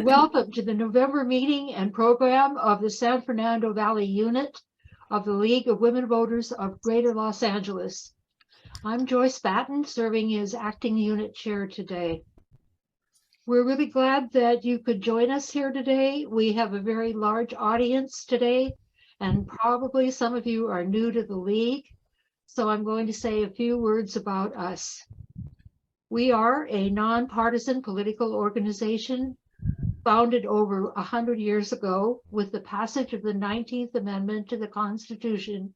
Welcome to the November meeting and program of the San Fernando Valley Unit of the League of Women Voters of Greater Los Angeles. I'm Joyce Batten, serving as acting unit chair today. We're really glad that you could join us here today. We have a very large audience today, and probably some of you are new to the League. So I'm going to say a few words about us. We are a nonpartisan political organization founded over 100 years ago with the passage of the 19th Amendment to the Constitution,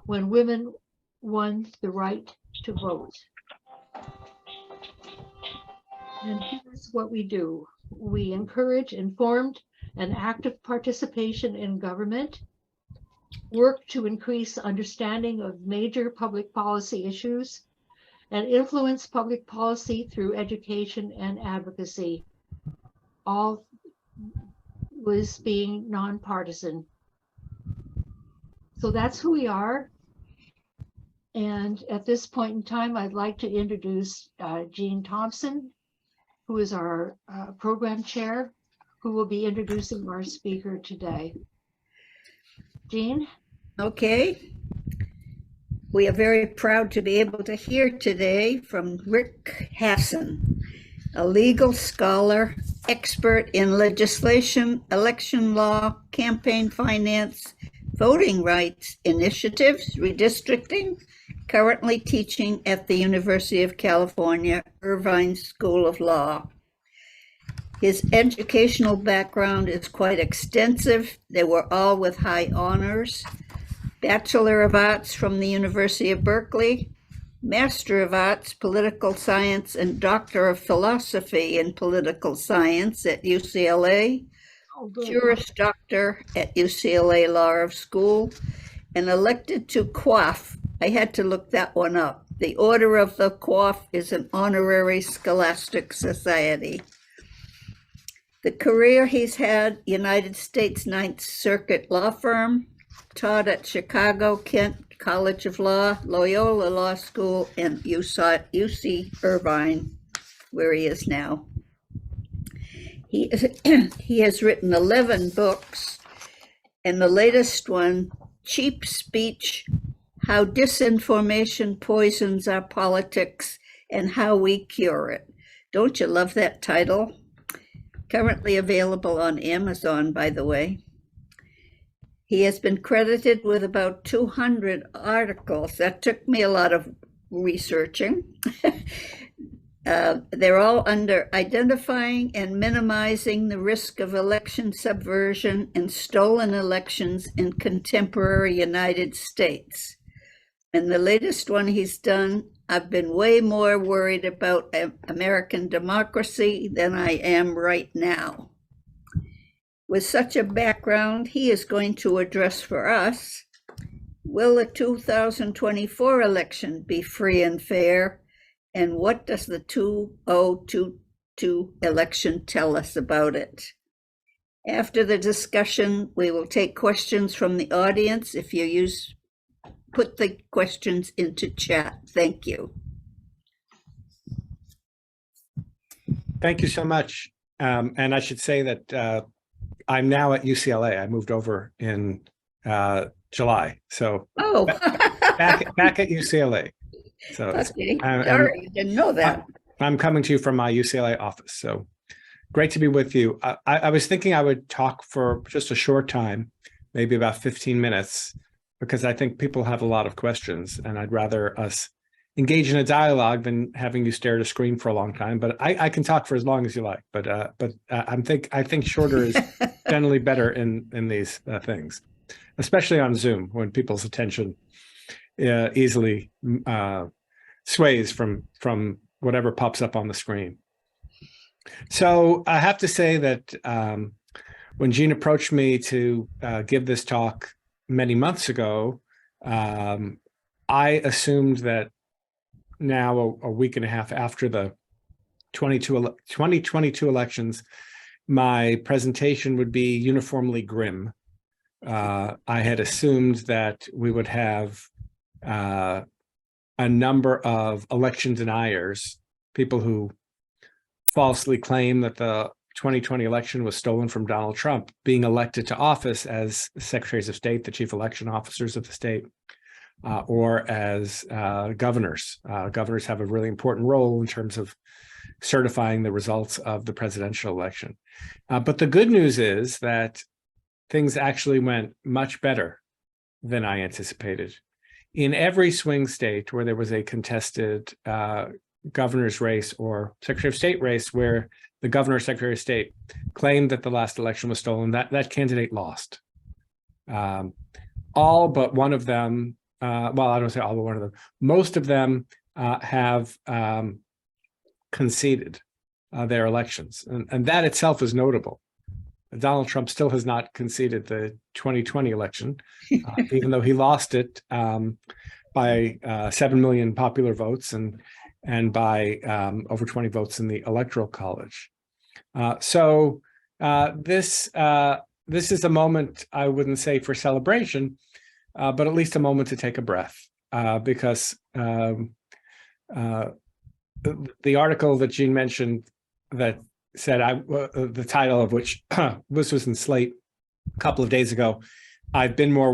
when women won the right to vote. And here's what we do. We encourage informed and active participation in government, work to increase understanding of major public policy issues, and influence public policy through education and advocacy, all was being nonpartisan. So that's who we are. And at this point in time, I'd like to introduce Jean Thompson, who is our program chair, who will be introducing our speaker today. Jean? Okay. We are very proud to be able to hear today from Rick Hasen, a legal scholar, expert in legislation, election law, campaign finance, voting rights initiatives, redistricting, currently teaching at the University of California, Irvine School of Law. His educational background is quite extensive. They were all with high honors. Bachelor of Arts from the University of Berkeley, Master of Arts, Political Science, and Doctor of Philosophy in Political Science at UCLA, Juris Doctor at UCLA Law School, and elected to QUAF. I had to look that one up. The Order of the QUAF is an honorary scholastic society. The career he's had: United States Ninth Circuit law firm, taught at Chicago, Kent College of Law, Loyola Law School, and UC Irvine, where he is now. He has written 11 books, and the latest one, Cheap Speech: How Disinformation Poisons Our Politics and How We Cure It. Don't you love that title? Currently available on Amazon, by the way. He has been credited with about 200 articles. That took me a lot of researching. They're all under identifying and minimizing the risk of election subversion and stolen elections in contemporary United States. And the latest one he's done, I've been way more worried about American democracy than I am right now. With such a background, he is going to address for us: will the 2024 election be free and fair? And what does the 2022 election tell us about it? After the discussion, we will take questions from the audience. If you put the questions into chat. Thank you. Thank you so much. And I should say that I'm now at UCLA. I moved over in July. So back at UCLA. So okay. Sorry, I didn't know that. I'm coming to you from my UCLA office. So great to be with you. I was thinking I would talk for just a short time, maybe about 15 minutes, because I think people have a lot of questions, and I'd rather us engage in a dialogue than having you stare at a screen for a long time. But I can talk for as long as you like. But I think shorter is generally better in these things, especially on Zoom, when people's attention easily sways from whatever pops up on the screen. So I have to say that when Jean approached me to give this talk many months ago, I assumed that now, a week and a half after the 2022 elections, my presentation would be uniformly grim. I had assumed that we would have a number of election deniers, people who falsely claim that the 2020 election was stolen from Donald Trump being elected to office as secretaries of state, the chief election officers of the state, or as governors. Governors have a really important role in terms of certifying the results of the presidential election. But the good news is that things actually went much better than I anticipated. In every swing state where there was a contested governor's race or secretary of state race where the governor or secretary of state claimed that the last election was stolen, that candidate lost. All but one of them, well, I don't say all but one of them, most of them have conceded their elections. And that itself is notable. Donald Trump still has not conceded the 2020 election, even though he lost it by 7 million popular votes and by over 20 votes in the Electoral College. So this is a moment, I wouldn't say for celebration, but at least a moment to take a breath, because the article that Jean mentioned that said, the title of which this was in Slate a couple of days ago, I've been way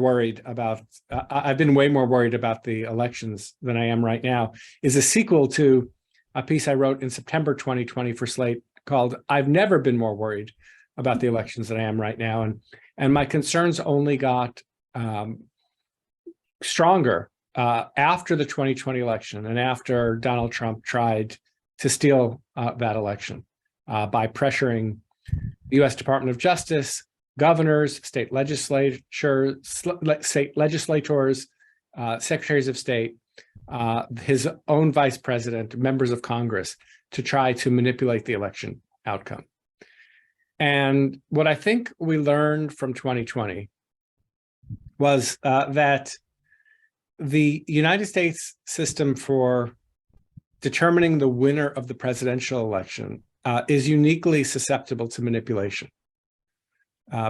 more worried about the elections than I am right now, is a sequel to a piece I wrote in September 2020 for Slate called I've Never Been More Worried About the Elections Than I Am Right Now. And my concerns only got stronger after the 2020 election and after Donald Trump tried to steal that election by pressuring the U.S. Department of Justice, governors, state legislators, secretaries of state, his own vice president, members of Congress, to try to manipulate the election outcome. And what I think we learned from 2020 was that the United States system for determining the winner of the presidential election is uniquely susceptible to manipulation.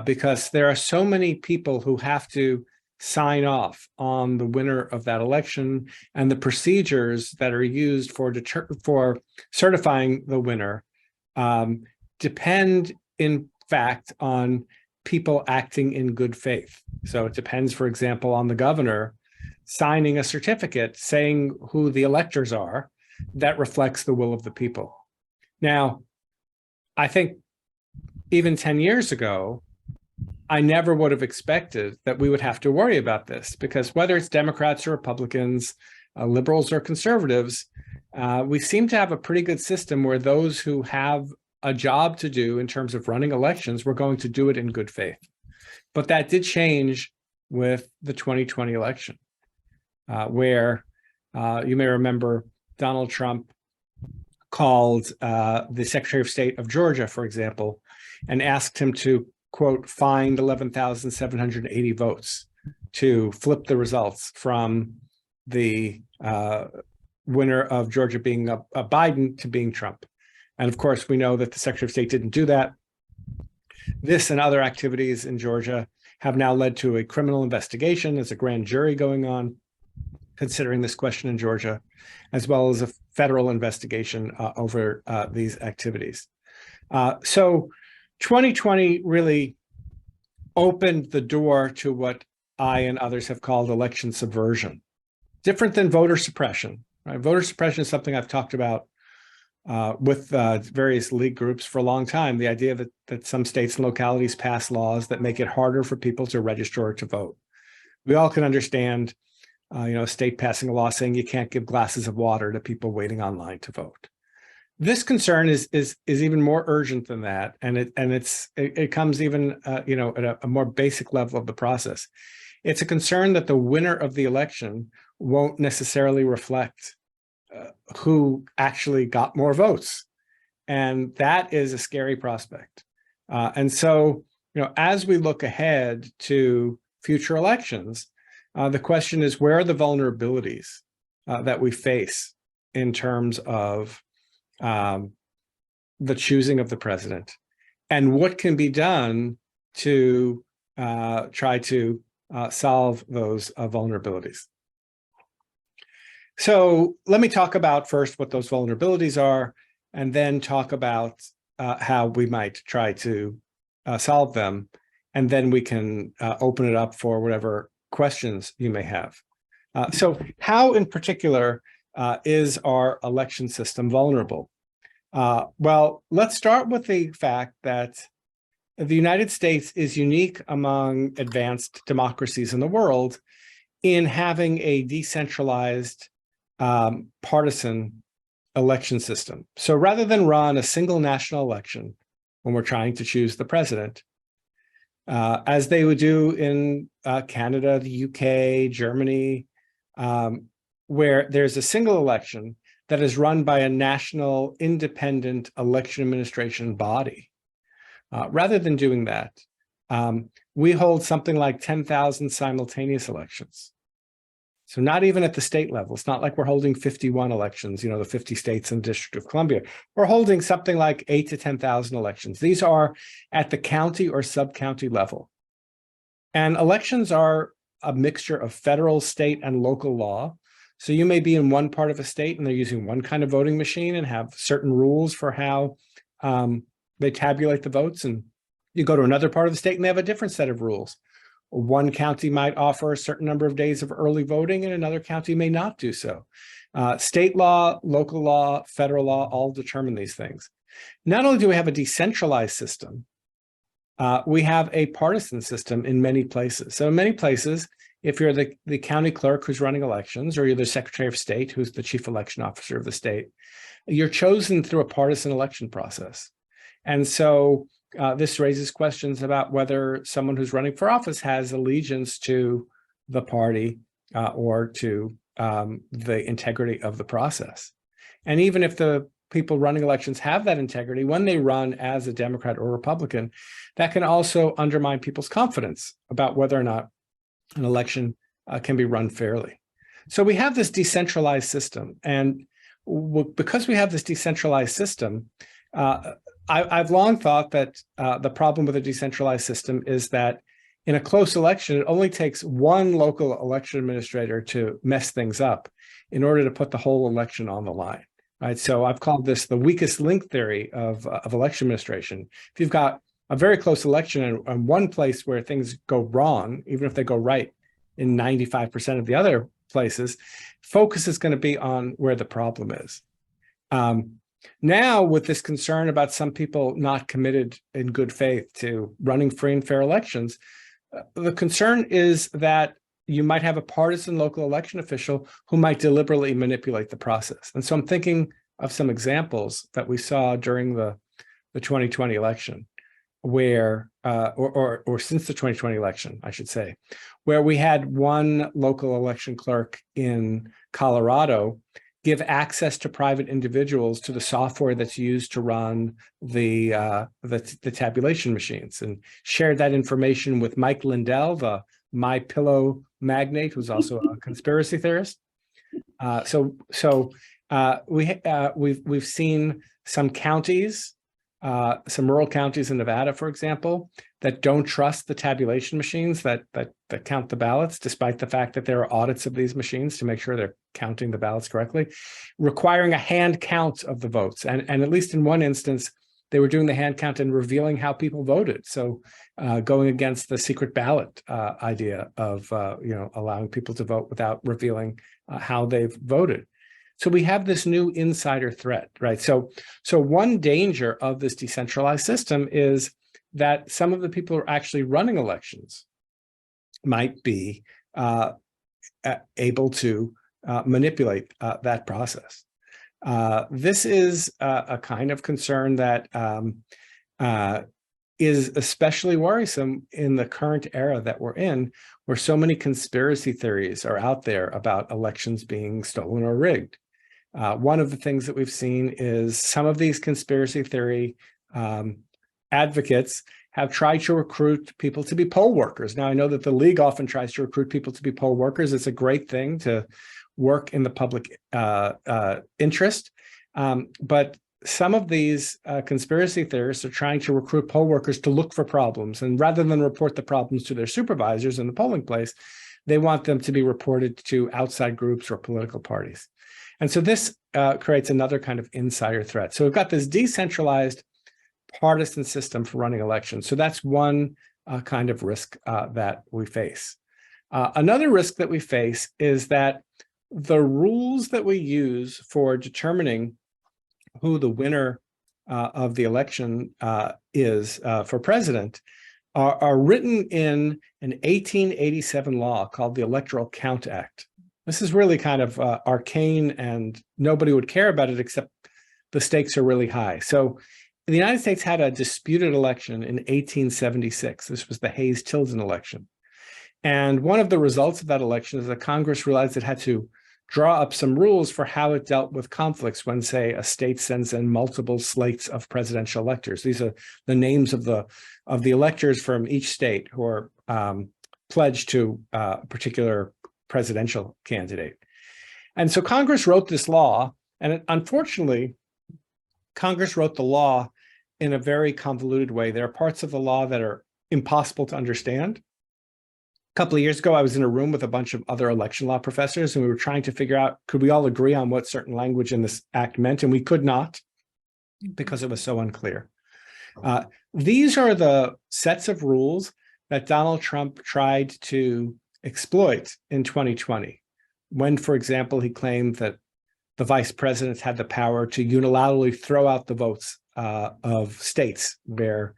Because there are so many people who have to sign off on the winner of that election, and the procedures that are used for certifying the winner depend, in fact, on people acting in good faith. So it depends, for example, on the governor signing a certificate saying who the electors are that reflects the will of the people. Now, I think even 10 years ago, I never would have expected that we would have to worry about this, because whether it's Democrats or Republicans, liberals or conservatives, we seem to have a pretty good system where those who have a job to do in terms of running elections, we're going to do it in good faith. But that did change with the 2020 election, where you may remember Donald Trump called the Secretary of State of Georgia, for example, and asked him to, quote, find 11,780 votes to flip the results from the winner of Georgia being a Biden to being Trump. And of course, we know that the Secretary of State didn't do that. This and other activities in Georgia have now led to a criminal investigation. There's a grand jury going on considering this question in Georgia, as well as a federal investigation over these activities. So 2020 really opened the door to what I and others have called election subversion, different than voter suppression. Right? Voter suppression is something I've talked about with various league groups for a long time, the idea that some states and localities pass laws that make it harder for people to register or to vote. We all can understand a state passing a law saying you can't give glasses of water to people waiting online to vote. This concern is even more urgent than that, and it comes even at a more basic level of the process. It's a concern that the winner of the election won't necessarily reflect who actually got more votes, and that is a scary prospect. And so, as we look ahead to future elections, the question is, where are the vulnerabilities that we face in terms of the choosing of the president, and what can be done to try to solve those vulnerabilities? So let me talk about first what those vulnerabilities are, and then talk about how we might try to solve them, and then we can open it up for whatever questions you may have. So how in particular is our election system vulnerable? Well, let's start with the fact that the United States is unique among advanced democracies in the world in having a decentralized partisan election system. So rather than run a single national election when we're trying to choose the president, as they would do in Canada, the UK, Germany, where there's a single election that is run by a national independent election administration body. Rather than doing that, we hold something like 10,000 simultaneous elections. So not even at the state level. It's not like we're holding 51 elections, the 50 states and District of Columbia. We're holding something like 8,000 to 10,000 elections. These are at the county or sub-county level. And elections are a mixture of federal, state, and local law. So you may be in one part of a state and they're using one kind of voting machine and have certain rules for how they tabulate the votes. And you go to another part of the state and they have a different set of rules. One county might offer a certain number of days of early voting and another county may not do so. State law, local law, federal law all determine these things. Not only do we have a decentralized system, we have a partisan system in many places. So in many places, if you're the county clerk who's running elections, or you're the Secretary of State, who's the chief election officer of the state, you're chosen through a partisan election process. And so this raises questions about whether someone who's running for office has allegiance to the party or to the integrity of the process. And even if the people running elections have that integrity, when they run as a Democrat or Republican, that can also undermine people's confidence about whether or not an election can be run fairly. So we have this decentralized system. And because we have this decentralized system, I've long thought that the problem with a decentralized system is that in a close election, it only takes one local election administrator to mess things up in order to put the whole election on the line. Right? So I've called this the weakest link theory of election administration. If you've got a very close election and one place where things go wrong, even if they go right in 95% of the other places, focus is going to be on where the problem is. Now, with this concern about some people not committed in good faith to running free and fair elections, the concern is that you might have a partisan local election official who might deliberately manipulate the process. And so I'm thinking of some examples that we saw during the 2020 election, where, or since the 2020 election, I should say, where we had one local election clerk in Colorado give access to private individuals to the software that's used to run the tabulation machines, and shared that information with Mike Lindell, the My Pillow magnate, who's also a conspiracy theorist. We've seen some counties, some rural counties in Nevada, for example, that don't trust the tabulation machines that count the ballots, despite the fact that there are audits of these machines to make sure they're counting the ballots correctly, requiring a hand count of the votes. And at least in one instance, they were doing the hand count and revealing how people voted. So going against the secret ballot idea of allowing people to vote without revealing how they've voted. So we have this new insider threat, right? So one danger of this decentralized system is that some of the people who are actually running elections might be able to manipulate that process. This is a kind of concern that is especially worrisome in the current era that we're in, where so many conspiracy theories are out there about elections being stolen or rigged. One of the things that we've seen is some of these conspiracy theory advocates have tried to recruit people to be poll workers. Now, I know that the league often tries to recruit people to be poll workers. It's a great thing to work in the public interest. But some of these conspiracy theorists are trying to recruit poll workers to look for problems. And rather than report the problems to their supervisors in the polling place, they want them to be reported to outside groups or political parties. And so this creates another kind of insider threat. So we've got this decentralized partisan system for running elections. So that's one kind of risk that we face. Another risk that we face is that the rules that we use for determining who the winner of the election is for president are written in an 1887 law called the Electoral Count Act. This is really kind of arcane, and nobody would care about it except the stakes are really high. So the United States had a disputed election in 1876. This was the Hayes-Tilden election. And one of the results of that election is that Congress realized it had to draw up some rules for how it dealt with conflicts when, say, a state sends in multiple slates of presidential electors. These are the names of the electors from each state who are pledged to a particular presidential candidate. And so Congress wrote this law, and unfortunately, Congress wrote the law in a very convoluted way. There are parts of the law that are impossible to understand. A couple of years ago, I was in a room with a bunch of other election law professors, and we were trying to figure out, could we all agree on what certain language in this act meant? And we could not, because it was so unclear. These are the sets of rules that Donald Trump tried to exploit in 2020, when, for example, he claimed that the vice president had the power to unilaterally throw out the votes of states where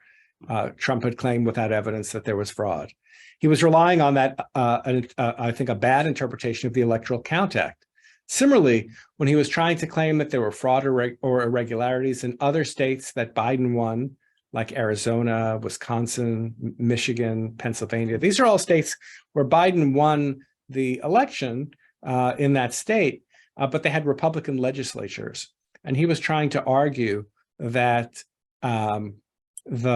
Trump had claimed without evidence that there was fraud. He was relying on that, I think, a bad interpretation of the Electoral Count Act. Similarly, when he was trying to claim that there were fraud or irregularities in other states that Biden won, like Arizona, Wisconsin, Michigan, Pennsylvania, these are all states where Biden won the election in that state, but they had Republican legislatures. And he was trying to argue that this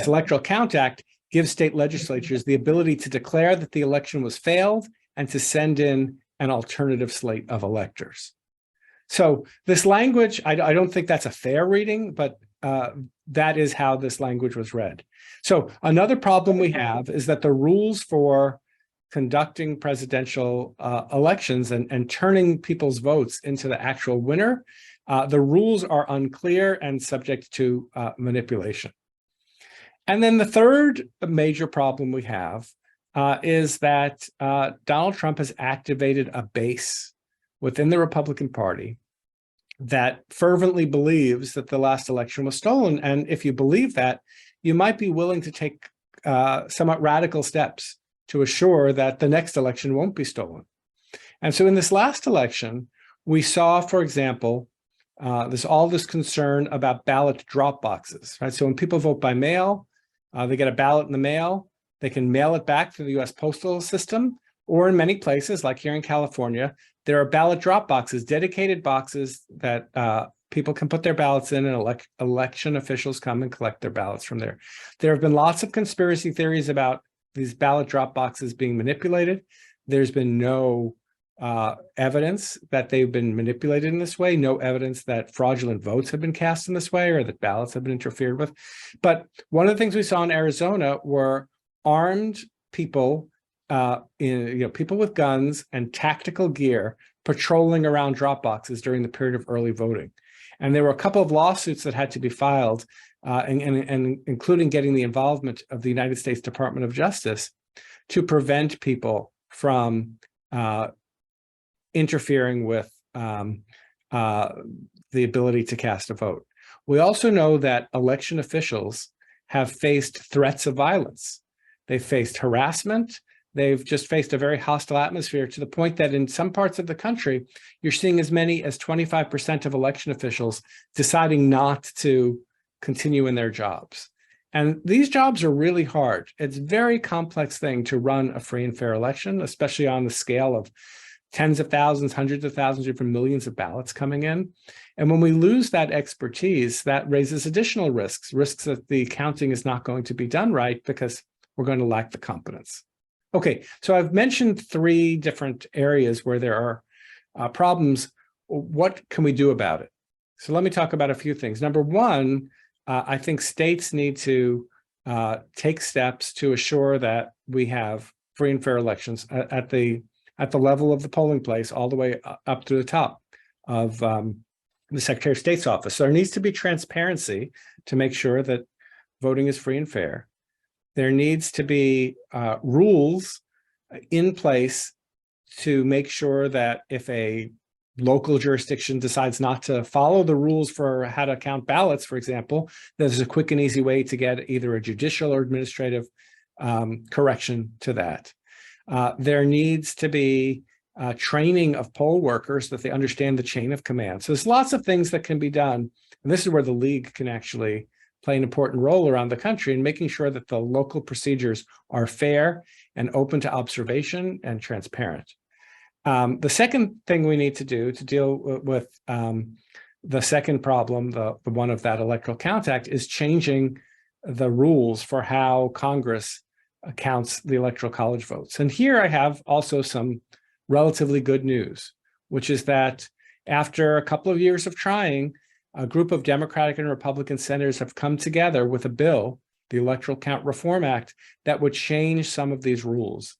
Electoral Count Act gives state legislatures the ability to declare that the election was failed and to send in an alternative slate of electors. So this language, I don't think that's a fair reading, but that is how this language was read. So another problem we have is that the rules for conducting presidential elections and turning people's votes into the actual winner, the rules are unclear and subject to manipulation. And then the third major problem we have is that Donald Trump has activated a base within the Republican Party that fervently believes that the last election was stolen. And if you believe that, you might be willing to take somewhat radical steps to assure that the next election won't be stolen. And so in this last election, we saw, for example, there's all this concern about ballot drop boxes, right? So when people vote by mail, they get a ballot in the mail, they can mail it back to the US postal system, or in many places, like here in California, there are ballot drop boxes, dedicated boxes that people can put their ballots in, and election officials come and collect their ballots from there. There have been lots of conspiracy theories about these ballot drop boxes being manipulated. There's been no evidence that they've been manipulated in this way, no evidence that fraudulent votes have been cast in this way or that ballots have been interfered with. But one of the things we saw in Arizona were armed people, people with guns and tactical gear patrolling around drop boxes during the period of early voting. And there were a couple of lawsuits that had to be filed, and including getting the involvement of the United States Department of Justice to prevent people from interfering with the ability to cast a vote. We also know that election officials have faced threats of violence. They've faced harassment. They've just faced a very hostile atmosphere, to the point that in some parts of the country, you're seeing as many as 25% of election officials deciding not to continue in their jobs. And these jobs are really hard. It's a very complex thing to run a free and fair election, especially on the scale of tens of thousands, hundreds of thousands, even millions of ballots coming in. And when we lose that expertise, that raises additional risks that the counting is not going to be done right because we're going to lack the competence. Okay, so I've mentioned three different areas where there are problems. What can we do about it? So let me talk about a few things. Number one, I think states need to take steps to assure that we have free and fair elections at the level of the polling place, all the way up to the top of the Secretary of State's office. So there needs to be transparency to make sure that voting is free and fair. There needs to be rules in place to make sure that if a local jurisdiction decides not to follow the rules for how to count ballots, for example, there's a quick and easy way to get either a judicial or administrative correction to that. There needs to be training of poll workers that they understand the chain of command. So there's lots of things that can be done. And this is where the league can actually play an important role around the country in making sure that the local procedures are fair and open to observation and transparent. The second thing we need to do to deal with the second problem, the one of that Electoral Count Act, is changing the rules for how Congress counts the Electoral College votes. And here I have also some relatively good news, which is that after a couple of years of trying, a group of Democratic and Republican senators have come together with a bill, the Electoral Count Reform Act, that would change some of these rules.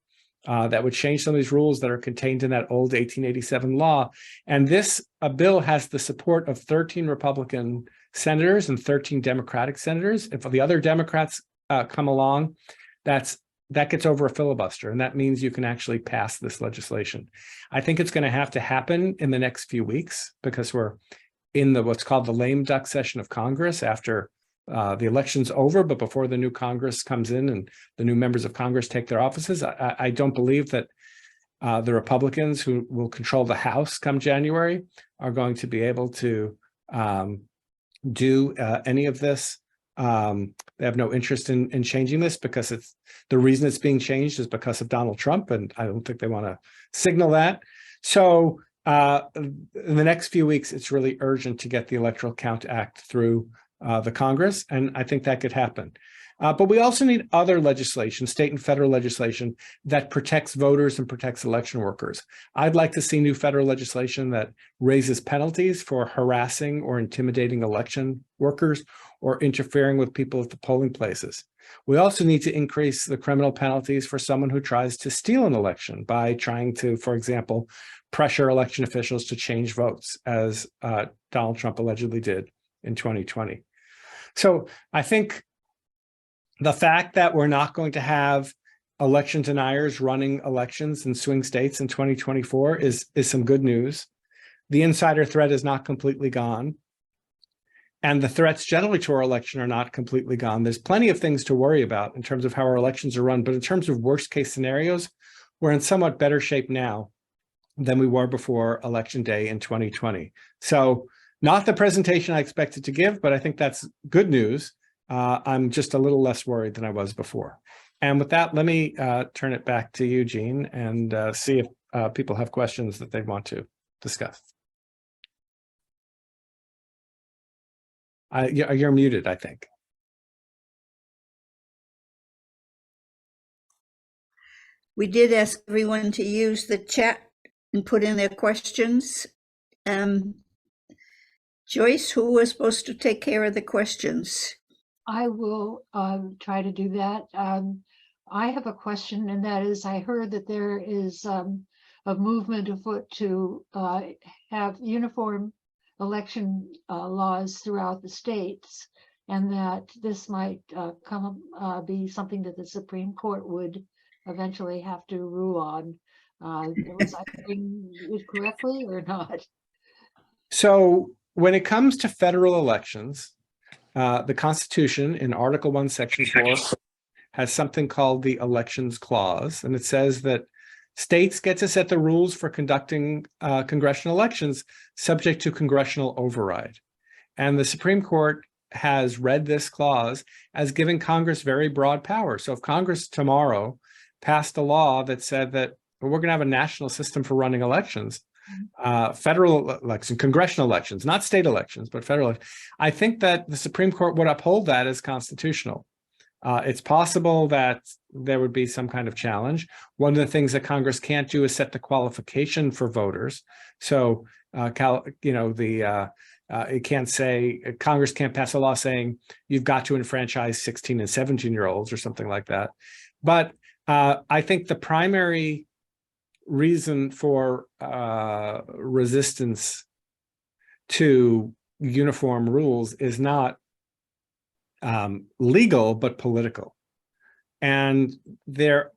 That would change some of these rules that are contained in that old 1887 law. And this bill has the support of 13 Republican senators and 13 Democratic senators. If the other Democrats come along, that gets over a filibuster, and that means you can actually pass this legislation. I think it's going to have to happen in the next few weeks because we're in what's called the lame duck session of Congress after the election's over, but before the new Congress comes in and the new members of Congress take their offices. I don't believe that the Republicans who will control the House come January are going to be able to do any of this. They have no interest in changing this because the reason it's being changed is because of Donald Trump, and I don't think they want to signal that. So in the next few weeks, it's really urgent to get the Electoral Count Act through the Congress, and I think that could happen. But we also need other legislation, state and federal legislation, that protects voters and protects election workers. I'd like to see new federal legislation that raises penalties for harassing or intimidating election workers or interfering with people at the polling places. We also need to increase the criminal penalties for someone who tries to steal an election by trying to, for example, pressure election officials to change votes, as Donald Trump allegedly did in 2020. So I think the fact that we're not going to have election deniers running elections in swing states in 2024 is some good news. The insider threat is not completely gone. And the threats generally to our election are not completely gone. There's plenty of things to worry about in terms of how our elections are run, but in terms of worst case scenarios, we're in somewhat better shape now than we were before Election Day in 2020. So not the presentation I expected to give, but I think that's good news. I'm just a little less worried than I was before. And with that, let me turn it back to you, Jean, and see if people have questions that they want to discuss. You're muted, I think. We did ask everyone to use the chat and put in their questions. Joyce, who was supposed to take care of the questions? I will try to do that. I have a question, and that is, I heard that there is a movement afoot to have uniform election laws throughout the states, and that this might be something that the Supreme Court would eventually have to rule on. Was I hearing it correctly or not? So when it comes to federal elections, the Constitution in Article 1, Section 4 has something called the Elections Clause, and it says that states get to set the rules for conducting congressional elections subject to congressional override. And the Supreme Court has read this clause as giving Congress very broad power. So if Congress tomorrow passed a law that said that we're going to have a national system for running elections, federal elections, congressional elections, not state elections, but federal, I think that the Supreme Court would uphold that as constitutional. It's possible that there would be some kind of challenge. One of the things that Congress can't do is set the qualification for voters. So, it can't say, Congress can't pass a law saying you've got to enfranchise 16 and 17-year-olds or something like that. But I think the primary reason for resistance to uniform rules is not legal, but political. And there,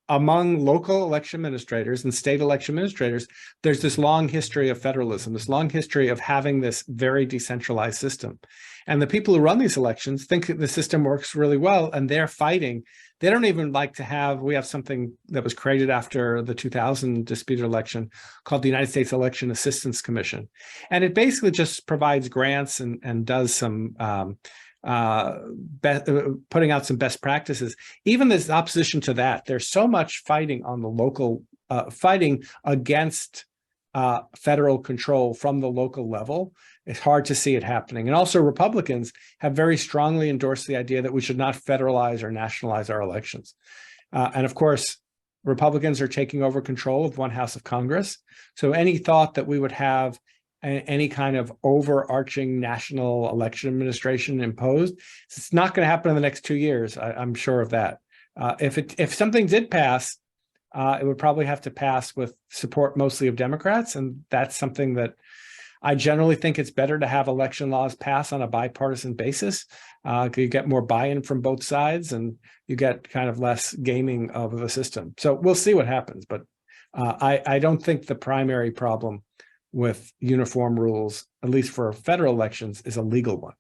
among local election administrators and state election administrators, there's this long history of federalism, this long history of having this very decentralized system. And the people who run these elections think that the system works really well, and they're fighting. They don't even like to have, we have something that was created after the 2000 disputed election called the United States Election Assistance Commission. And it basically just provides grants and does some putting out some best practices. Even this opposition to that, there's so much fighting on the local, fighting against federal control from the local level. It's hard to see it happening. And also Republicans have very strongly endorsed the idea that we should not federalize or nationalize our elections. And of course, Republicans are taking over control of one house of Congress. So any thought that we would have any kind of overarching national election administration imposed, it's not going to happen in the next 2 years. I'm sure of that. If something did pass, it would probably have to pass with support mostly of Democrats, and that's something that I generally think it's better to have election laws pass on a bipartisan basis. You get more buy-in from both sides, and you get kind of less gaming of the system. So we'll see what happens, but I don't think the primary problem with uniform rules, at least for federal elections, is a legal one.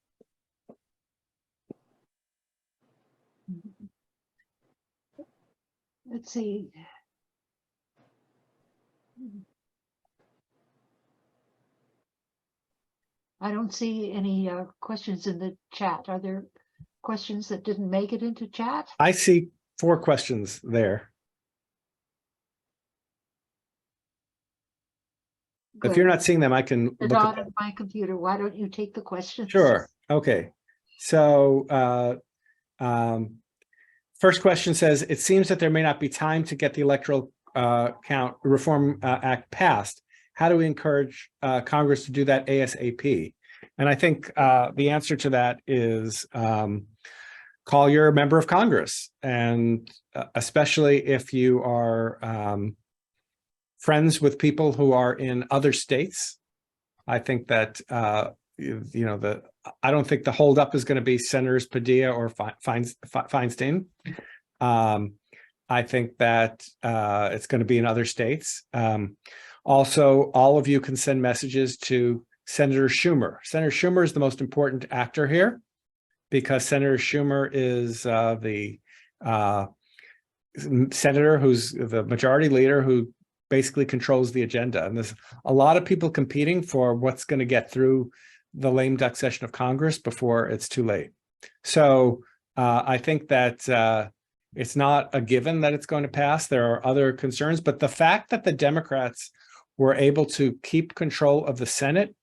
Let's see. I don't see any questions in the chat. Are there questions that didn't make it into chat? I see 4 questions there. Good. If you're not seeing them, I can They're look not at on my computer. Why don't you take the questions? Sure. Okay. So first question says, it seems that there may not be time to get the Electoral Count Reform Act passed. How do we encourage Congress to do that ASAP? And I think the answer to that is call your member of Congress, and especially if you are friends with people who are in other states. I think that I don't think the holdup is going to be Senators Padilla or Feinstein. I think that it's going to be in other states. Also, all of you can send messages to Senator Schumer. Senator Schumer is the most important actor here, because Senator Schumer is the senator who's the majority leader, who basically controls the agenda. And there's a lot of people competing for what's going to get through the lame duck session of Congress before it's too late. So I think that it's not a given that it's going to pass. There are other concerns, but the fact that the Democrats were able to keep control of the Senate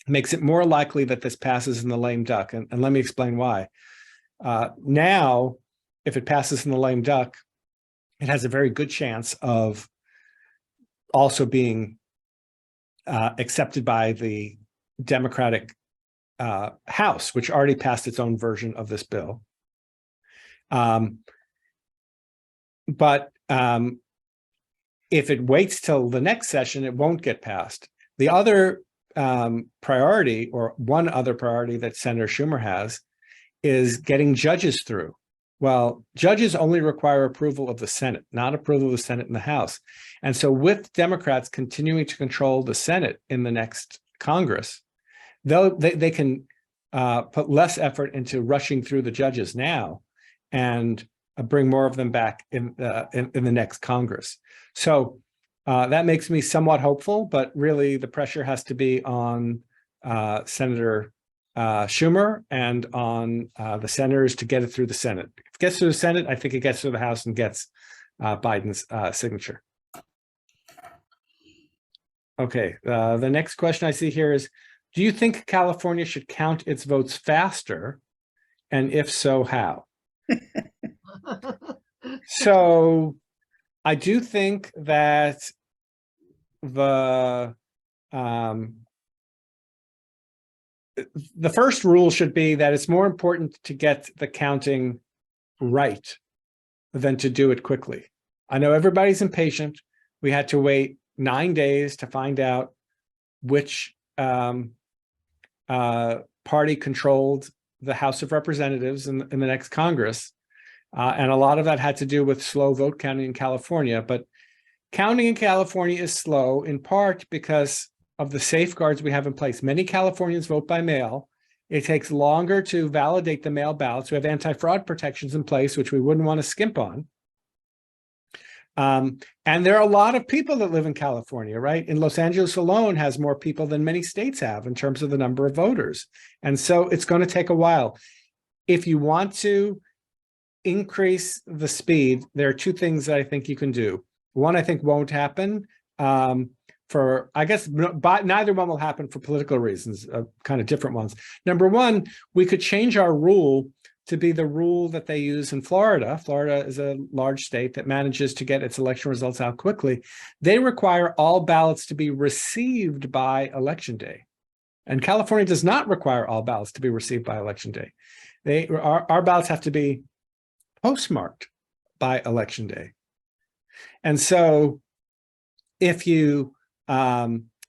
makes it more likely that this passes in the lame duck. And let me explain why. Now, if it passes in the lame duck, it has a very good chance of also being accepted by the Democratic House, which already passed its own version of this bill. But if it waits till the next session, it won't get passed. The other priority, or one other priority that Senator Schumer has, is getting judges through. Well, judges only require approval of the Senate, not approval of the Senate and the House. And so with Democrats continuing to control the Senate in the next Congress, they can put less effort into rushing through the judges now and bring more of them back in the next Congress. So that makes me somewhat hopeful, but really the pressure has to be on Senator Schumer and on the senators to get it through the Senate. If it gets through the Senate, I think it gets through the House and gets Biden's signature. Okay, the next question I see here is, do you think California should count its votes faster? And if so, how? So I do think that the first rule should be that it's more important to get the counting right than to do it quickly. I know everybody's impatient. We had to wait 9 days to find out which party controlled the House of Representatives in the next Congress. And a lot of that had to do with slow vote counting in California. But counting in California is slow in part because of the safeguards we have in place. Many Californians vote by mail. It takes longer to validate the mail ballots. We have anti-fraud protections in place, which we wouldn't want to skimp on. And there are a lot of people that live in California, right? In Los Angeles alone has more people than many states have in terms of the number of voters. And so it's going to take a while. If you want to increase the speed, there are two things that I think you can do. One, I think won't happen for, I guess, but neither one will happen for political reasons, kind of different ones. Number one, we could change our rule to be the rule that they use in Florida. Florida is a large state that manages to get its election results out quickly. They require all ballots to be received by Election Day. And California does not require all ballots to be received by Election Day. Our ballots have to be postmarked by Election Day. And so if you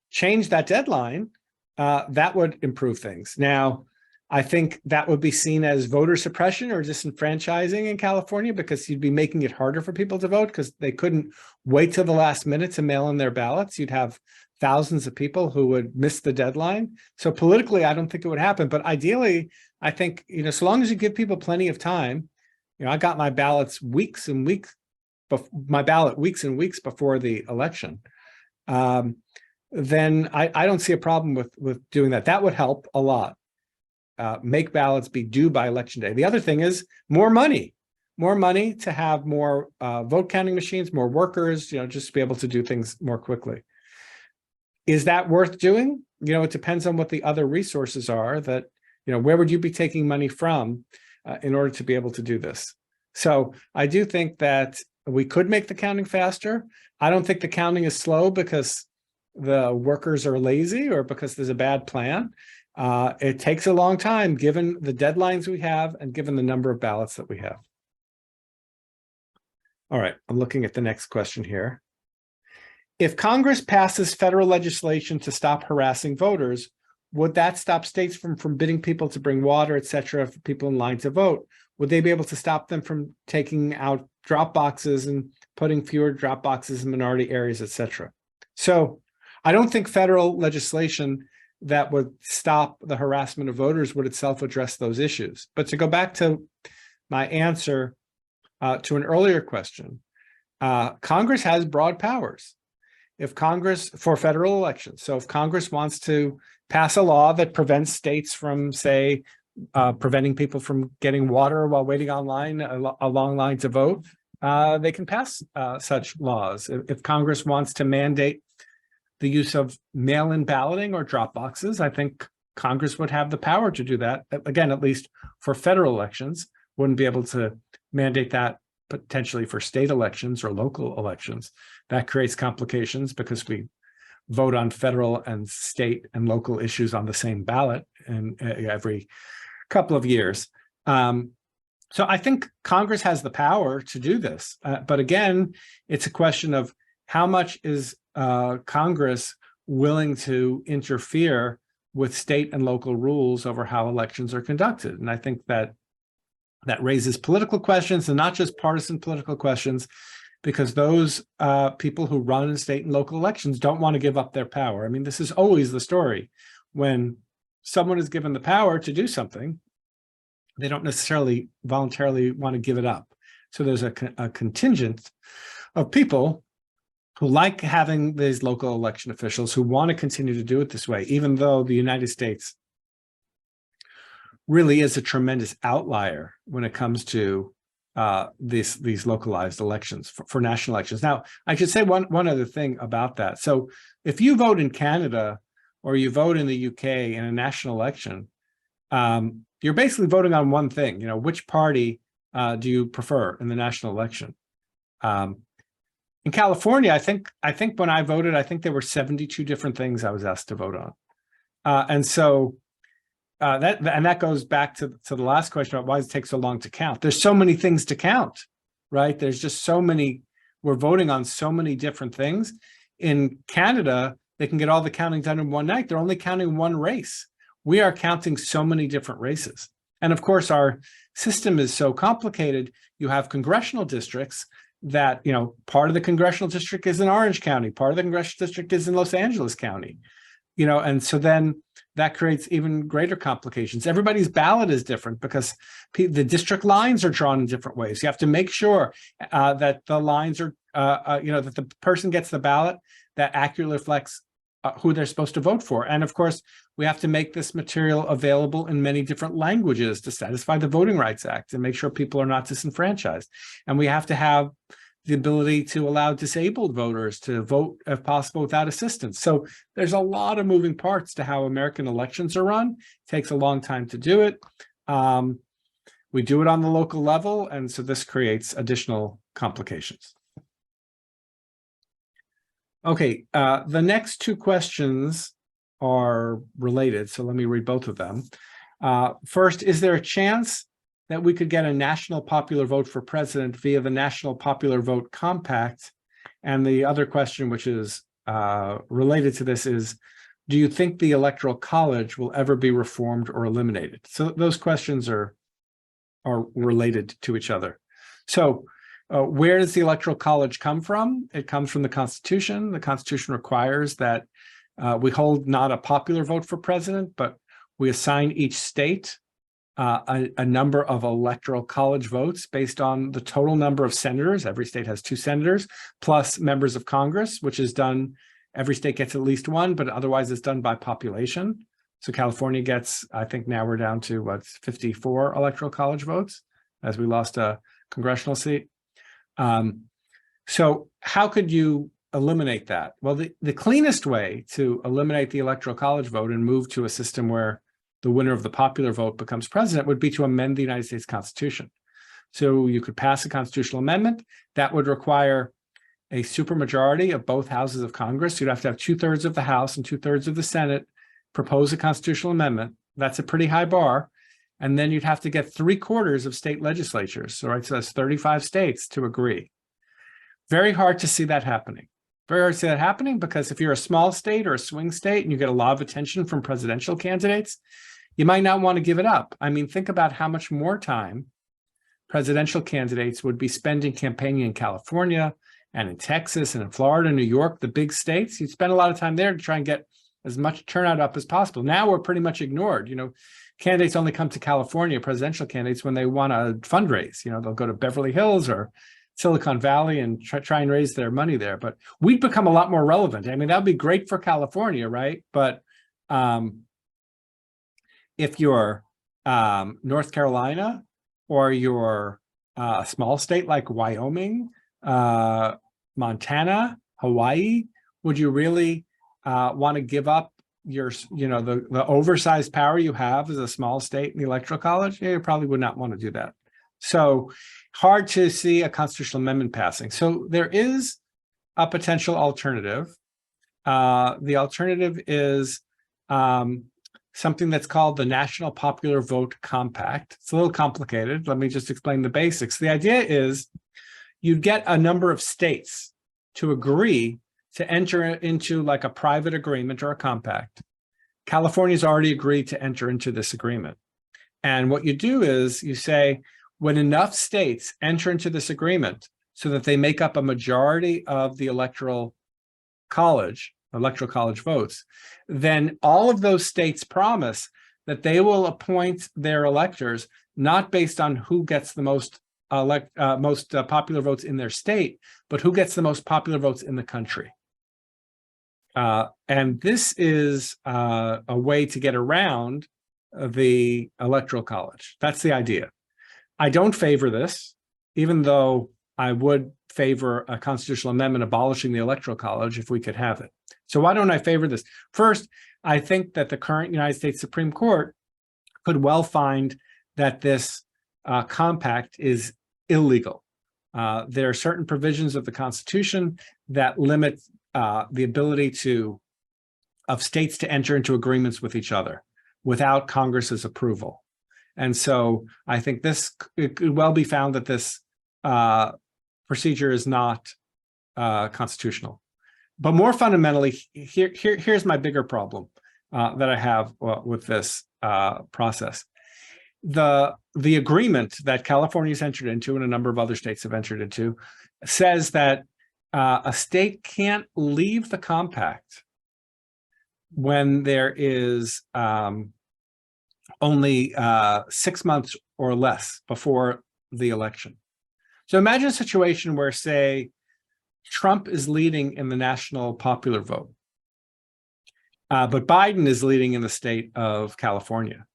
change that deadline, that would improve things. Now, I think that would be seen as voter suppression or disenfranchising in California because you'd be making it harder for people to vote because they couldn't wait till the last minute to mail in their ballots. You'd have thousands of people who would miss the deadline. So politically, I don't think it would happen. But ideally, I think, so long as you give people plenty of time, I got my ballots weeks and weeks before the election. Then I don't see a problem with doing that. That would help a lot. Make ballots be due by Election Day. The other thing is more money to have more vote counting machines, more workers, just to be able to do things more quickly. Is that worth doing? It depends on what the other resources are that, where would you be taking money from in order to be able to do this? So I do think that we could make the counting faster. I don't think the counting is slow because the workers are lazy or because there's a bad plan. It takes a long time given the deadlines we have and given the number of ballots that we have. All right, I'm looking at the next question here. If Congress passes federal legislation to stop harassing voters, would that stop states from forbidding people to bring water, et cetera, for people in line to vote? Would they be able to stop them from taking out Dropboxes and putting fewer Dropboxes in minority areas, et cetera? So I don't think federal legislation that would stop the harassment of voters would itself address those issues. But to go back to my answer to an earlier question, Congress has broad powers. If Congress, for federal elections, so if Congress wants to pass a law that prevents states from, say, preventing people from getting water while waiting online, a long line to vote, they can pass such laws. If Congress wants to mandate the use of mail-in balloting or Dropboxes, I think Congress would have the power to do that. Again, at least for federal elections, wouldn't be able to mandate that potentially for state elections or local elections. That creates complications because we vote on federal and state and local issues on the same ballot and every couple of years. So I think Congress has the power to do this. But again, it's a question of how much is Congress willing to interfere with state and local rules over how elections are conducted. And I think that raises political questions and not just partisan political questions, because those people who run in state and local elections don't want to give up their power. I mean, this is always the story. When someone is given the power to do something, they don't necessarily voluntarily want to give it up. So there's a contingent of people who like having these local election officials who want to continue to do it this way, even though the United States really is a tremendous outlier when it comes to these localized elections for national elections. Now, I should say one other thing about that. So if you vote in Canada or you vote in the UK in a national election, you're basically voting on one thing. Which party do you prefer in the national election? In California, I think when I voted, I think there were 72 different things I was asked to vote on. And so that goes back to the last question about why does it take so long to count? There's so many things to count, right? There's just so many, we're voting on so many different things. In Canada, they can get all the counting done in one night. They're only counting one race. We are counting so many different races. And of course, our system is so complicated. You have congressional districts that, part of the congressional district is in Orange County, part of the congressional district is in Los Angeles County, and so then that creates even greater complications. Everybody's ballot is different because the district lines are drawn in different ways. You have to make sure that the lines are, that the person gets the ballot that accurately reflects who they're supposed to vote for. And of course, we have to make this material available in many different languages to satisfy the Voting Rights Act and make sure people are not disenfranchised. And we have to have the ability to allow disabled voters to vote, if possible, without assistance. So there's a lot of moving parts to how American elections are run. It takes a long time to do it. We do it on the local level, and so this creates additional complications. Okay, the next two questions are related, so let me read both of them. First, is there a chance that we could get a national popular vote for president via the National Popular Vote Compact? And the other question, which is related to this, is, do you think the Electoral College will ever be reformed or eliminated? So those questions are related to each other. So where does the Electoral College come from? It comes from the Constitution. The Constitution requires that we hold not a popular vote for president, but we assign each state a number of Electoral College votes based on the total number of senators. Every state has 2 senators, plus members of Congress, which is done, every state gets at least 1, but otherwise it's done by population. So California gets, I think now we're down to 54 Electoral College votes, as we lost a congressional seat. So how could you eliminate that? Well, the cleanest way to eliminate the Electoral College vote and move to a system where the winner of the popular vote becomes president would be to amend the United States Constitution. So you could pass a constitutional amendment that would require a supermajority of both houses of Congress. You'd have to have 2/3 of the House and 2/3 of the Senate propose a constitutional amendment. That's a pretty high bar. And then you'd have to get 3/4 of state legislatures. So that's 35 states to agree. Very hard to see that happening. Very hard to see that happening because if you're a small state or a swing state and you get a lot of attention from presidential candidates, you might not want to give it up. I mean, think about how much more time presidential candidates would be spending campaigning in California and in Texas and in Florida, New York, the big states. You'd spend a lot of time there to try and get as much turnout up as possible. Now we're pretty much ignored. Candidates only come to California, presidential candidates, when they want to fundraise. They'll go to Beverly Hills or Silicon Valley and try and raise their money there. But we'd become a lot more relevant. I mean, that would be great for California, right? But if you're North Carolina or you're a small state like Wyoming, Montana, Hawaii, would you really want to give up your, the oversized power you have as a small state in the Electoral College? Yeah, you probably would not want to do that. So hard to see a constitutional amendment passing. So there is a potential alternative. The alternative is something that's called the National Popular Vote Compact. It's a little complicated. Let me just explain the basics. The idea is you'd get a number of states to agree to enter into like a private agreement or a compact. California's already agreed to enter into this agreement. And what you do is you say, when enough states enter into this agreement so that they make up a majority of the Electoral College votes, then all of those states promise that they will appoint their electors not based on who gets the most popular votes in their state, but who gets the most popular votes in the country. And this is a way to get around the Electoral College. That's the idea. I don't favor this, even though I would favor a constitutional amendment abolishing the Electoral College if we could have it. So why don't I favor this? First, I think that the current United States Supreme Court could well find that this compact is illegal. There are certain provisions of the Constitution that limit the ability of states to enter into agreements with each other without Congress's approval. And so I think it could well be found that this procedure is not constitutional. But more fundamentally, here's my bigger problem that I have with this process. The agreement that California's entered into and a number of other states have entered into says that a state can't leave the compact when there is only 6 months or less before the election. So imagine a situation where, say, Trump is leading in the national popular vote, but Biden is leading in the state of California.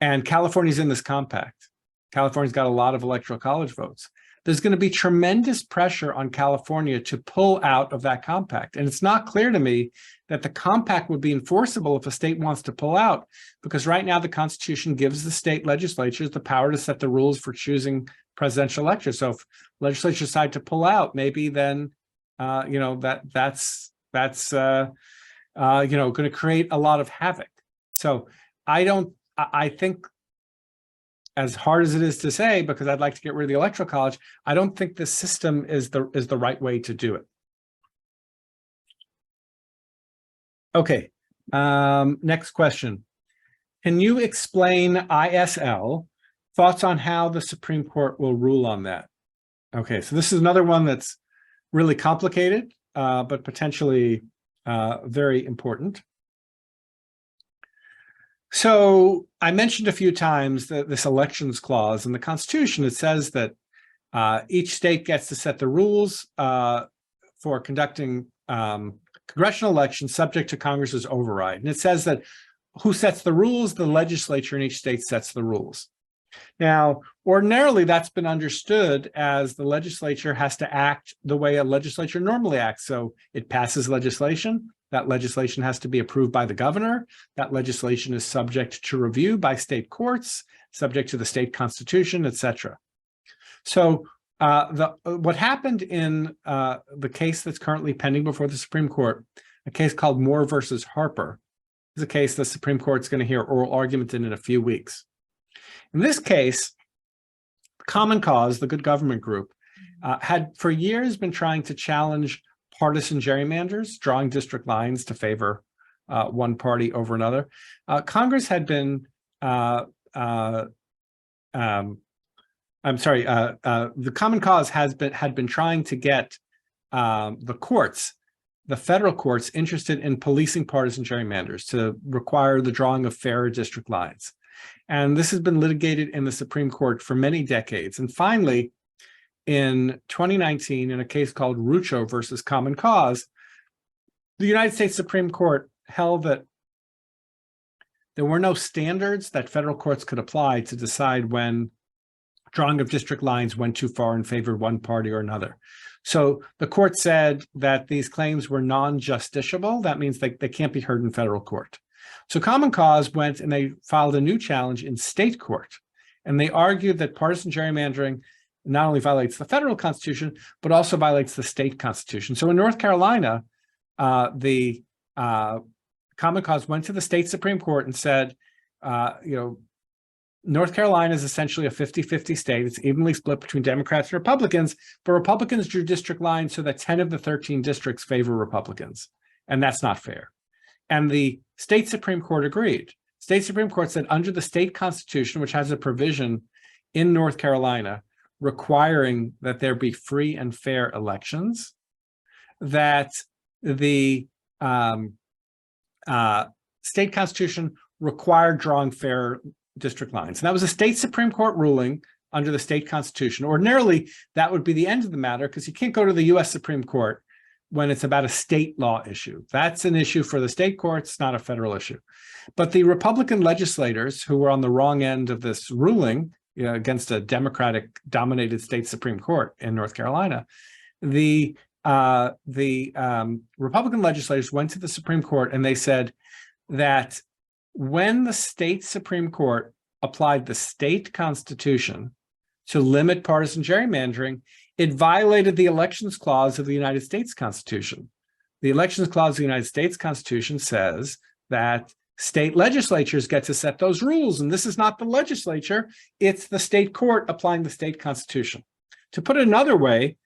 And California's in this compact. California's got a lot of Electoral College votes. There's going to be tremendous pressure on California to pull out of that compact. And it's not clear to me that the compact would be enforceable if a state wants to pull out, because right now the Constitution gives the state legislatures the power to set the rules for choosing presidential electors. So if legislatures decide to pull out, maybe then, that's going to create a lot of havoc. So I think, as hard as it is to say, because I'd like to get rid of the Electoral College, I don't think this system is the right way to do it. Okay, next question. Can you explain ISL? Thoughts on how the Supreme Court will rule on that? Okay, so this is another one that's really complicated, but potentially very important. So I mentioned a few times that this elections clause in the Constitution, it says that each state gets to set the rules for conducting congressional elections subject to Congress's override. And it says that who sets the rules? The legislature in each state sets the rules. Now, ordinarily, that's been understood as the legislature has to act the way a legislature normally acts. So it passes legislation. That legislation has to be approved by the governor. That legislation is subject to review by state courts, subject to the state constitution, etc. So what happened in the case that's currently pending before the Supreme Court, a case called Moore versus Harper, is a case the Supreme Court's going to hear oral argument in a few weeks. In this case, Common Cause, the Good Government Group, had for years been trying to challenge partisan gerrymanders, drawing district lines to favor one party over another. Congress had been, the Common Cause had been trying to get the courts, the federal courts, interested in policing partisan gerrymanders to require the drawing of fairer district lines. And this has been litigated in the Supreme Court for many decades. And finally, in 2019, in a case called Rucho versus Common Cause, the United States Supreme Court held that there were no standards that federal courts could apply to decide when drawing of district lines went too far in favor of one party or another. So the court said that these claims were non-justiciable. That means they can't be heard in federal court. So Common Cause went and they filed a new challenge in state court. And they argued that partisan gerrymandering not only violates the federal constitution, but also violates the state constitution. So in North Carolina, the Common Cause went to the state Supreme Court and said, North Carolina is essentially a 50-50 state. It's evenly split between Democrats and Republicans, but Republicans drew district lines so that 10 of the 13 districts favor Republicans. And that's not fair. And the state Supreme Court agreed. State Supreme Court said under the state constitution, which has a provision in North Carolina requiring that there be free and fair elections, that the state constitution required drawing fair district lines. And that was a state Supreme Court ruling under the state constitution. Ordinarily, that would be the end of the matter because you can't go to the US Supreme Court when it's about a state law issue. That's an issue for the state courts, not a federal issue. But the Republican legislators who were on the wrong end of this ruling against a Democratic-dominated state Supreme Court in North Carolina, the Republican legislators went to the Supreme Court and they said that when the state Supreme Court applied the state constitution to limit partisan gerrymandering, it violated the Elections Clause of the United States Constitution. The Elections Clause of the United States Constitution says that state legislatures get to set those rules, and this is not the legislature, it's the state court applying the state constitution. To put it another way,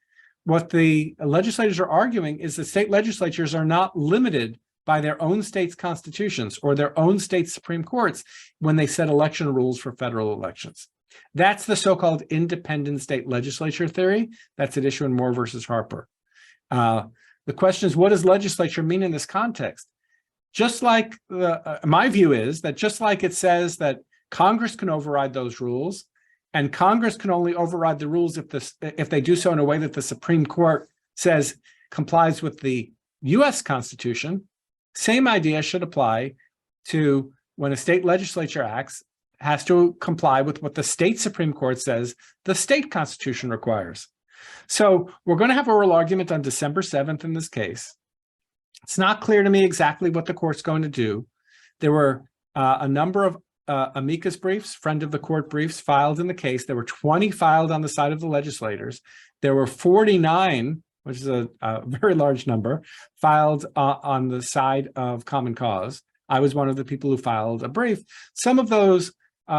what the legislators are arguing is that state legislatures are not limited by their own state's constitutions or their own state Supreme Courts when they set election rules for federal elections. That's the so-called independent state legislature theory that's at issue in Moore versus Harper. The question is, what does legislature mean in this context? Just like my view is that just like it says that Congress can override those rules, and Congress can only override the rules if they do so in a way that the Supreme Court says complies with the US Constitution, same idea should apply to when a state legislature acts, has to comply with what the state Supreme Court says the state Constitution requires. So we're going to have oral argument on December 7th in this case. It's not clear to me exactly what the court's going to do. There were a number of amicus briefs, friend of the court briefs filed in the case. There were 20 filed on the side of the legislators. There were 49, which is a very large number, filed on the side of Common Cause. I was one of the people who filed a brief. Some of those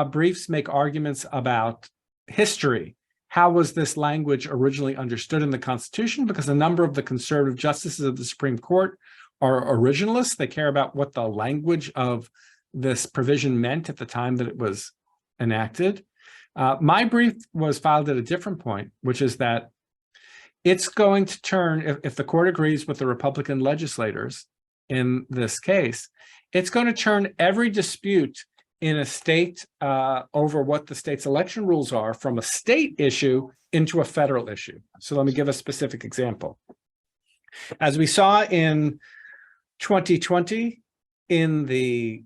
briefs make arguments about history. How was this language originally understood in the Constitution? Because a number of the conservative justices of the Supreme Court are originalists. They care about what the language of this provision meant at the time that it was enacted. My brief was filed at a different point, which is that it's going to turn, if the court agrees with the Republican legislators in this case, it's going to turn every dispute in a state over what the state's election rules are from a state issue into a federal issue. So let me give a specific example. As we saw in 2020, in the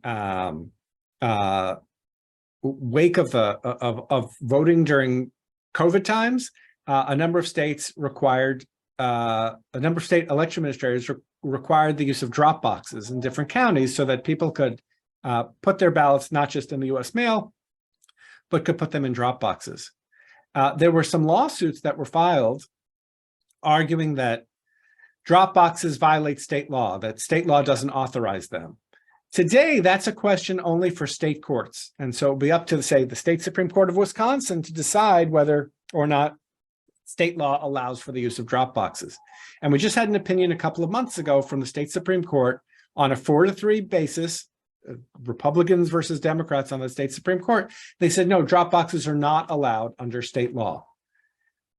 wake of voting during COVID times, a number of states required, a number of state election administrators required the use of Dropboxes in different counties so that people could put their ballots not just in the US mail, but could put them in Dropboxes. There were some lawsuits that were filed arguing that Dropboxes violate state law, that state law doesn't authorize them. Today, that's a question only for state courts. And so it'll be up to, say, the state Supreme Court of Wisconsin to decide whether or not state law allows for the use of Dropboxes. And we just had an opinion a couple of months ago from the state Supreme Court on a 4-3 basis, Republicans versus Democrats on the state Supreme Court. They said, no, Dropboxes are not allowed under state law.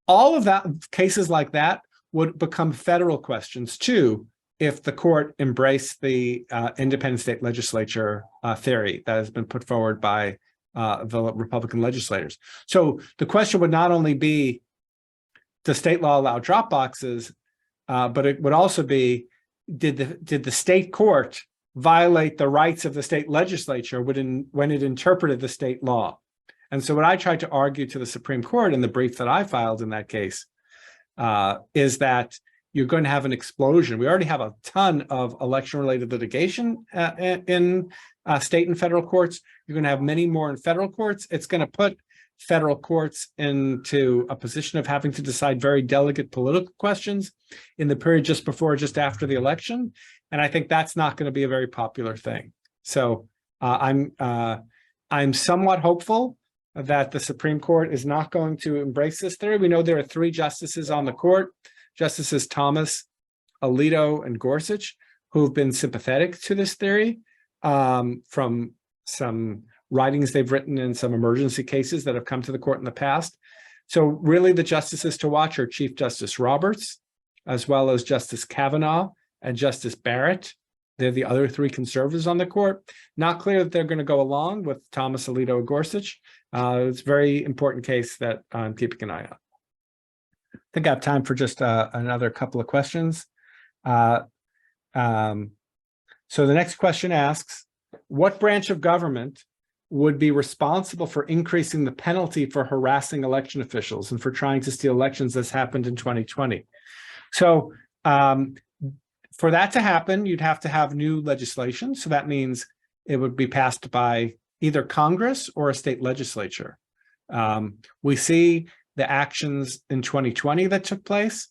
All of that, cases like that would become federal questions too, if the court embraced the independent state legislature theory that has been put forward by the Republican legislators. So the question would not only be, does state law allow Dropboxes, but it would also be, did the state court violate the rights of the state legislature when it interpreted the state law? And so what I tried to argue to the Supreme Court in the brief that I filed in that case is that you're going to have an explosion. We already have a ton of election-related litigation in state and federal courts. You're going to have many more in federal courts. It's going to put federal courts into a position of having to decide very delicate political questions in the period just before or just after the election. And I think that's not going to be a very popular thing. So I'm somewhat hopeful that the Supreme Court is not going to embrace this theory. We know there are 3 justices on the court, Justices Thomas, Alito, and Gorsuch, who've been sympathetic to this theory from some writings they've written in some emergency cases that have come to the court in the past. So really the justices to watch are Chief Justice Roberts, as well as Justice Kavanaugh and Justice Barrett. They're the other 3 conservatives on the court. Not clear that they're going to go along with Thomas, Alito, and Gorsuch. It's a very important case that I'm keeping an eye on. I think I have time for just another couple of questions. So the next question asks, what branch of government would be responsible for increasing the penalty for harassing election officials and for trying to steal elections as happened in 2020? So for that to happen, you'd have to have new legislation. So that means it would be passed by either Congress or a state legislature. We see the actions in 2020 that took place.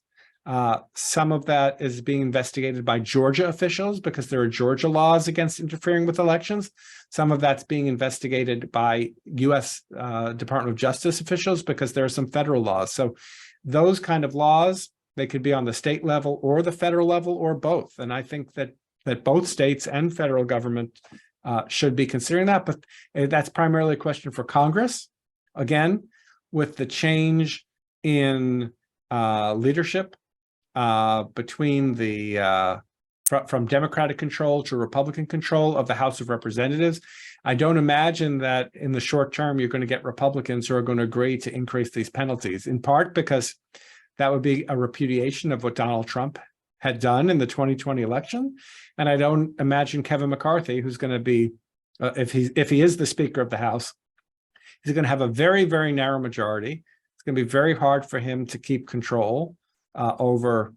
Some of that is being investigated by Georgia officials because there are Georgia laws against interfering with elections. Some of that's being investigated by US Department of Justice officials because there are some federal laws. So those kind of laws They could be on the state level or the federal level or both. And I think that both states and federal government should be considering that. But that's primarily a question for Congress. Again, with the change in leadership between the from Democratic control to Republican control of the House of Representatives, I don't imagine that in the short term you're going to get Republicans who are going to agree to increase these penalties, in part because that would be a repudiation of what Donald Trump had done in the 2020 election. And I don't imagine Kevin McCarthy, who's going to be, if he is the Speaker of the House, he's going to have a very, very narrow majority. It's going to be very hard for him to keep control over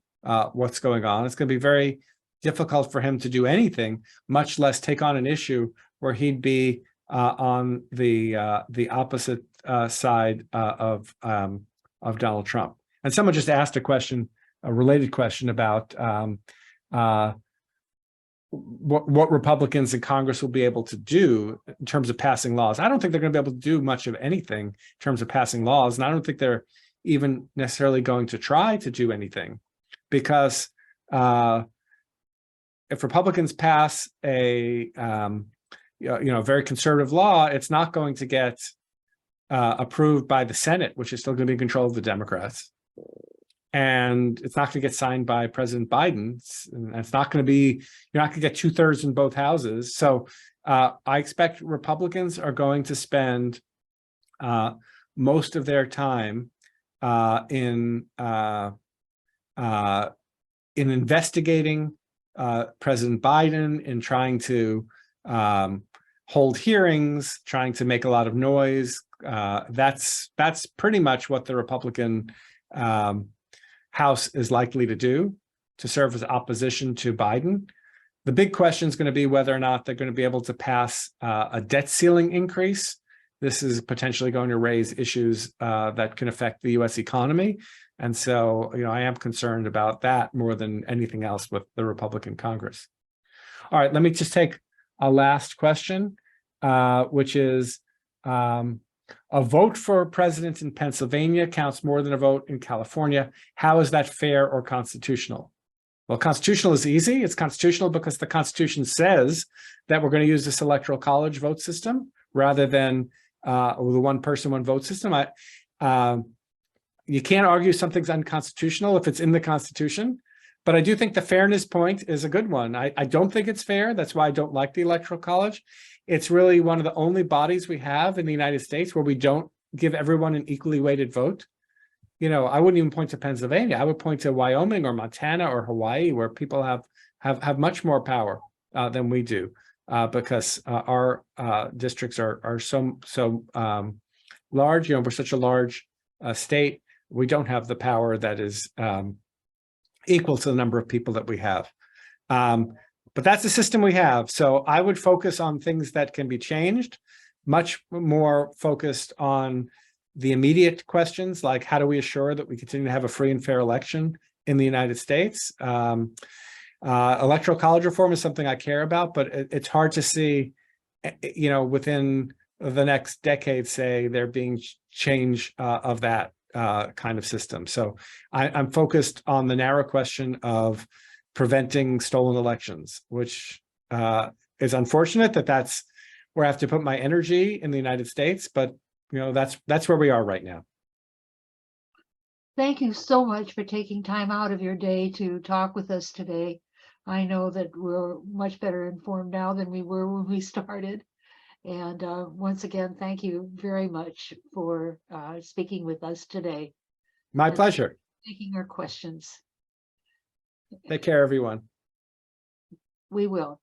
what's going on. It's going to be very difficult for him to do anything, much less take on an issue where he'd be on the opposite side of Donald Trump. And someone just asked a related question about what Republicans in Congress will be able to do in terms of passing laws. I don't think they're going to be able to do much of anything in terms of passing laws, and I don't think they're even necessarily going to try to do anything, because if Republicans pass a very conservative law, it's not going to get approved by the Senate, which is still going to be in control of the Democrats. And it's not going to get signed by President Biden. It's not going to be, you're not going to get 2/3 in both houses. So I expect Republicans are going to spend most of their time in investigating President Biden, in trying to hold hearings, trying to make a lot of noise. That's pretty much what the Republican House is likely to do, to serve as opposition to Biden. The big question is going to be whether or not they're going to be able to pass a debt ceiling increase. This is potentially going to raise issues that can affect the U.S. economy. And so, I am concerned about that more than anything else with the Republican Congress. All right, let me just take a last question, which is, a vote for president in Pennsylvania counts more than a vote in California. How is that fair or constitutional? Well, constitutional is easy. It's constitutional because the Constitution says that we're going to use this Electoral College vote system rather than the one person, one vote system. You can't argue something's unconstitutional if it's in the Constitution, but I do think the fairness point is a good one. I don't think it's fair. That's why I don't like the Electoral College. It's really one of the only bodies we have in the United States where we don't give everyone an equally weighted vote. I wouldn't even point to Pennsylvania. I would point to Wyoming or Montana or Hawaii, where people have much more power than we do, because our districts are so large. We're such a large state. We don't have the power that is equal to the number of people that we have. But that's the system we have. So I would focus on things that can be changed, much more focused on the immediate questions, like how do we assure that we continue to have a free and fair election in the United States? Electoral college reform is something I care about, but it's hard to see, within the next decade, say, there being change of that kind of system. So I'm focused on the narrow question of preventing stolen elections, which is unfortunate that's where I have to put my energy in the United States, but that's where we are right now. Thank you so much for taking time out of your day to talk with us today. I know that we're much better informed now than we were when we started. And once again, thank you very much for speaking with us today. My pleasure. Taking our questions. Take care, everyone. We will.